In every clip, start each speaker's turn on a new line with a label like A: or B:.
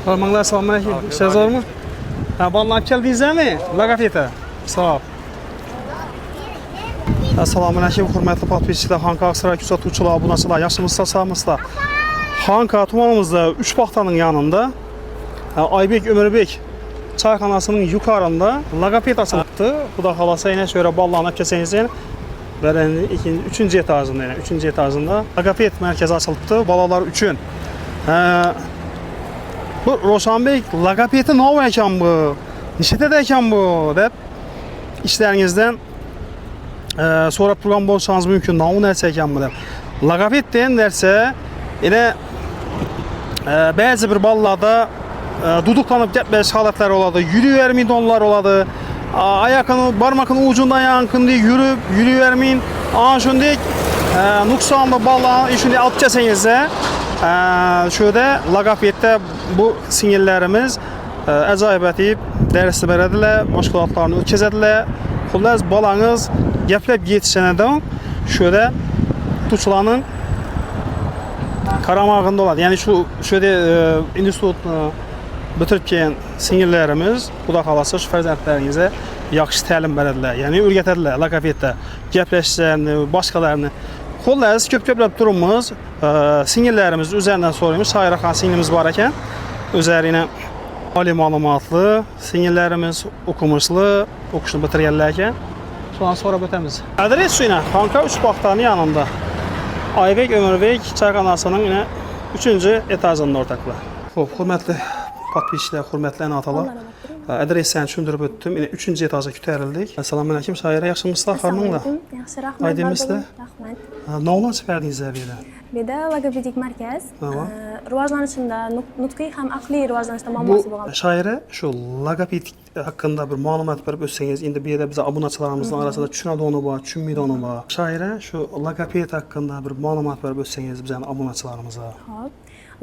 A: Hormonlar assalomu alaykum. İşiniz zormi? Ha, bolalar keldingizmi? Logopeda. Sağ ol. Assalomu alaykum, hurmatli podpischilar, Xanqa Aqsaray kuzatuvchilar, obunachilar, yaxshimisizlar, sog'misizlar? Xanqa tumanimizda 3 paxtaning yanında Aybek Ömürbek çayxanasının yukarında logoped açılıbdı. Xudo xolasa yana şöyle bolalarni olib kelsangiz, berenin 3-cü etajında, yani 3-cü etajında logoped mərkəzi açılıbdı balalar üçün. Bu Roşanbek logopedi ne ekan bu? Neçədə ekan bu? Deb işlərinizdən sonra program bolsanız mümkün. Ne nəsə ekan bu deb. Logoped deyən нәрsə elə bəzi bir balalarda duduqlanıb getməyiş halətlər oladı. Yürüyərməyid onlar oladı. Ayakını, barmakın ucundan yankındı, yürüyərməyin. Şundik nuksanlı balaların işini alıp kəsənizdə şöyle logopeddə bu sinyallərimiz əcayib etib dərsli verədilər, məşğulatlarını ötkəzədilər. Xullas balanız gəpləb yetişənədən şöyle tutuculanın karamağında oladı. Yani şöyle institutunu bitirib kelən sinirlərimiz Xudo xolasa şu fərzəndlərinizə yaxşı təlim verədilər. Yəni öyrətədilər logopeddə gəpləşlərini, başqalarını. Xullas köp-köpləb durumumuz sinirlərimiz üzərindən soruymuş. Şairaxan sinirimiz var ekan, üzərinə ali məlumatlı sinirlərimiz okumuşlu, oxuşunu bitirənlər ekan. Sonra ötəmiz. Adres şu ilə Xanqa 3 paxtanın yanında. Aybek Ömürbek çayxanasının yine 3-cü etajında ortaklar. Xo'p, hurmatli podpischilar, hurmatli ana-otalar. Adresni tushuntirib o'tdim. Yine 3-cü etaja ko'tarildik. Assalomu alaykum, Shoira, yaxshimisizlar, xonimlar?
B: Yaxshi, rahmat.
A: Aydinmisizlar?
B: Rahmat.
A: Nomlar chiqardingizlar bu yerda.
B: Bu yerda logopedik markaz. Rivojlanishida nutqiy ham aqliy rivojlanishda muammosi bo'lgan.
A: Bu Shoira, shu logopedik hakkında bir ma'lumot berib o'tsangiz, endi bu yerda biz obunachilarimizning orasida tushunadigan bor, tushunmaydigan bor. Shoira, shu logoped hakkında bir ma'lumot berib o'tsangiz bizning obunachilarimizga.
B: Xo'p.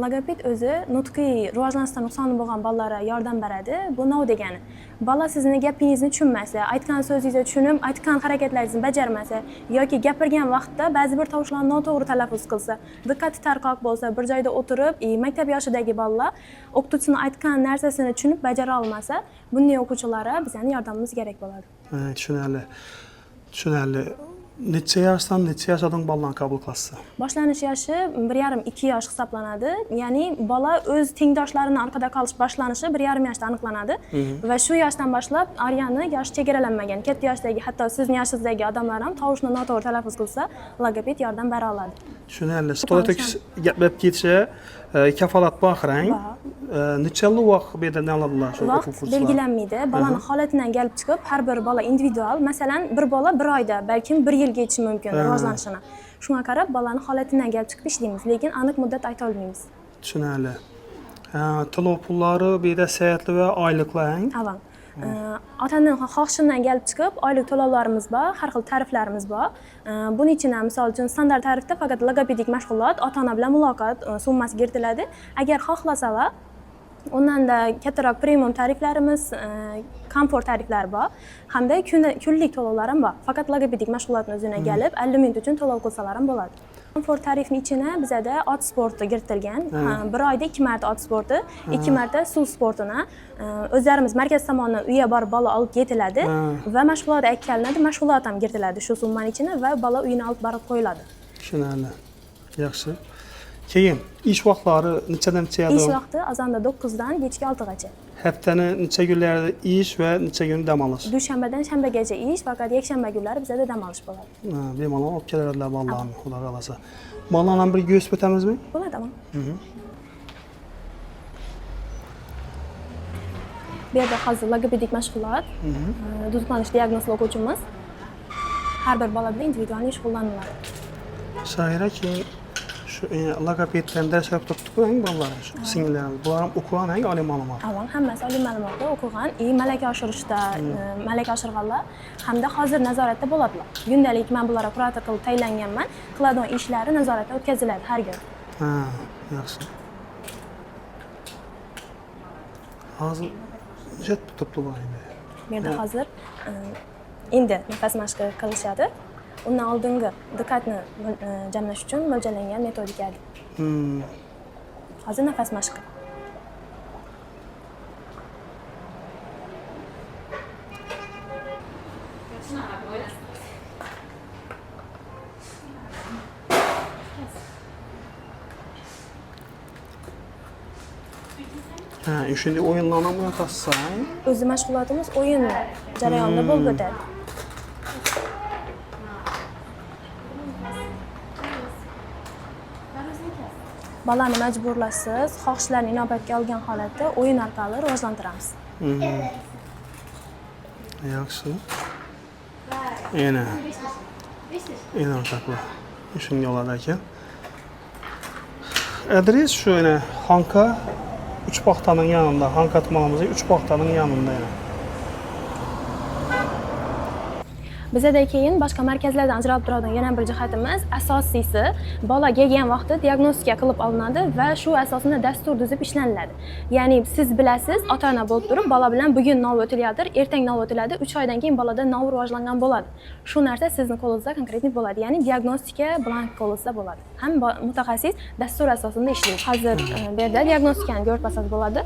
B: Logoped o'zi nutqiy rivojlanishda nuqsoni bo'lgan bolalarga yordam beradi. Bu nima degani? Bola sizni gapingizni tushunmasa, aytgan so'zingizni tushunib, aytgan harakatlaringizni bajarmasa yoki gapirgan vaqtda ba'zi bir tovushlarni noto'g'ri talaffuz qilsa, diqqati tarqoq bo'lsa, bir joyda o'tirib, maktab yoshidagi bolalar o'qituvchining aytgan narsasini tushunib bajara olmasa, bunday o'quvchilarga bizning yordamimiz kerak bo'ladi.
A: Tushunarli. Tushunarli. Necha yoshdan necha yoshdan bolalarni qabul qilasiz?
B: Boshlanish yoshi 1,5-2 yosh hisoblanadi. Ya'ni bola o'z tengdoshlarini orqada qolish boshlanishi 1,5 yoshda aniqlanadi va shu yoshdan boshlab aryani yoshi chegaralanmagan. Katta yoshdagi, hatto sizning yoshingizdagi odamlar ham tovushni noto'g'ri talaffuz qilsa, logoped yordam bera oladi.
A: Tushunarli. To'la-to'kis gaplab ketishi kafolat baqirang. Necha yil vaqt bu yerda oladilar shu o'quv kurslarida?
B: Belgilanmaydi. Bolaning holatidan kelib chiqib, har bir bola individual. Masalan, bir bola 1 oyda, balkim 1 yilga yetishi mumkin rivojlanishini. Shunga qarab bolaning holatidan kelib chiqib ishlaymiz, lekin aniq muddat ayta olmaymiz.
A: Tushunarli. To'lov pullari bu yerda soatli va oyliklar.
B: Avval otaning xohishidan kelib chiqib, oylik to'lovlarimiz bor, har xil tariflarimiz bor. Buning ichida misol uchun standart tarifda faqat logopedik mashg'ulot, ota-ona bilan muloqot summasi kiritiladi. Agar xohlasalar, undan da kattaroq premium tariflarimiz, komfort tariflari bor, hamda kunlik to'lovlar ham bor. Faqat logopedik mashg'ulotni o'zina kelib, 50 minut uchun to'lov qilsalar ham bo'ladi. Komfort tarifning ichida bizada ot sporti kiritilgan. Bir oyda 2 marta ot sporti, 2 marta suv sportini o'zlarimiz markaz tomonidan uyga borib bola olib ketiladi va mashg'ulot aytganlarda mashg'ulot ham kiritiladi shu summaning ichida va bola uyini olib borib qo'yiladi.
A: Tushunarli. Yaxshi. Keyin ish vaqtlari nechadan nechaga?
B: Ish vaqti azonda 9 dan kechki 6 gacha.
A: Haftani necha kunlarda ish va necha kun dam olish?
B: Dushanbadan shanbagacha ish, faqat yakshanba kunlari bizada dam olish bo'ladi.
A: Bemalol olib keladilar bolalarni, xudo xolasa. Bolalarni birga yo'sib o'tamizmi?
B: Bo'ladi, tamam. Bu yerda hozir logopedik mashg'ulot, duduqlanish diagnoslovchi har bir bola bilan individual shug'ullaniladi.
A: Shoira, keyin shu logopeddan dars olib turibdi-ku, bolalar shu singillarimiz. Bular ham o'qigan, oliy ma'lumot.
B: Avval hammasi oliy ma'lumotda o'qigan, malaka oshirishda, malaka oshirganlar hamda hozir nazoratda bo'ladilar. Kundalik men bularga kurator qilib tayinlanganman. Qiladigan ishlari nazoratdan o'tkaziladi har kun.
A: Yaxshi. Hozir jet turibdi bu endi.
B: Bu yerda hozir endi nafas mashqi qilishadi. Undan oldingi diqqatni jamlash uchun mo'ljallangan metodika. Hozir nafas mashqi.
A: Ha, şimdi oyunlarına mı yatasın?
B: O'zi mashg'ulotimiz o'yin jarayonida bo'lib o'tadi. Bolani majburlashsiz, xohishlarini inobatga olgan holatda o'yin orqali rivojlantiramiz.
A: Yaxshi. Yana. Yana ortaqlar. Shunga oladi ekan. Adres shu yana Xonqa 3 paxtaning yanında, Xonqa tumanimizda 3 paxtaning yanında yana.
B: Bizada keyin boshqa markazlardan ajralib turadigan yana bir jihatimiz asosiysi bola kelgan vaqtda diagnostika qilib olinadi va shu asosida dastur tuzib ishlaniladi. Ya'ni siz bilasiz, ota-ona bo'lib turib, bola bilan bugun nov o'tilayotir, ertaga nov o'tiladi, 3 oydan keyin bolada nov rivojlangan bo'ladi. Shu narsa sizning qo'lingizda konkretnik bo'ladi. Ya'ni diagnostika blank qo'lingizda bo'ladi. Ham mutaxassis dastur asosida ishlaydi. Hozir bu yerda diagnostikani ko'rib olsangiz bo'ladi.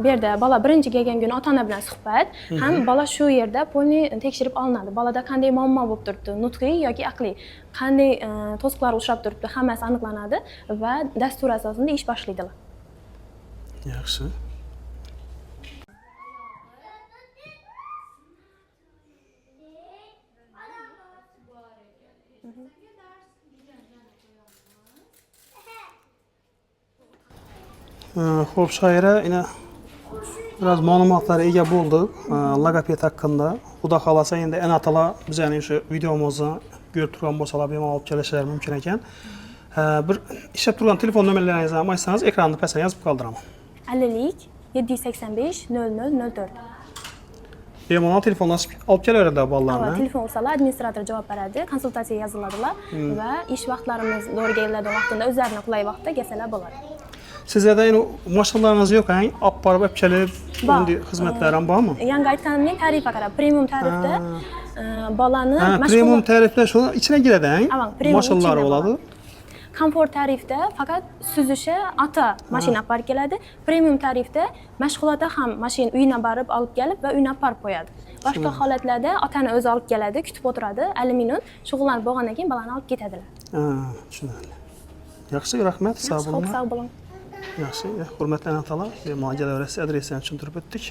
B: Bu yerda bola birinchi kelgan kuni ota-ona bilan suhbat, ham bola shu yerda polni tekshirib olinadi. Bolada qanday muammo bo'lib turibdi, nutqiy yoki aqliy, qanday to'siqlar uchrab turibdi, hammasi aniqlanadi va dastur asosida ish boshlaydilar.
A: Yaxshi. Xo'p, Shoira, ina biraz ma'lumotlarga ega bo'ldik. Logoped haqida. Xudo xolasa endi ana-tala bizning shu videomizni ko'rib turgan bo'lsalar, bemalol olib kelishlari mumkin ekan. Bir ishlab turgan telefon nomerlaringizni ham aytsangiz, ekranda pastga yozib qoldiraman.
B: 50 785 0004.
A: Bemalol telefondan olib kelaveradi bolalarni.
B: Telefon ursalar, administrator javob beradi, konsultatsiyaga yoziladilar va ish vaqtlarimiz to'g'ri keladigan vaqtida o'zlarining qulay vaqtida kelsalar bo'ladi.
A: Sizlarda endi mashg'ulotlariniz yo'q, olib borib olib kelib, bunday xizmatlar ham bormi?
B: Yangi aytganimning tarifga qarab, premium tarifda bolani
A: premium tariflar shu ichiga kiradi, mashg'ulotlari bo'ladi.
B: Komfort tarifda faqat suzishi ota mashina olib borib keladi. Premium tarifda mashg'ulotda ham mashina uyina borib olib kelib va uyina olib qo'yadi. Boshqa holatlarda otani o'zi olib keladi, kutib o'tiradi, 50 minut shug'ullanib bo'lgandan keyin bolani olib ketadilar.
A: Tushunarli. Yaxshi, rahmat, sog' bo'ling.
B: Sog' bo'ling.
A: Yaxshi, hurmatli ona-otalar, bemalol kelaverasiz, adresini tushuntirib o'tdik.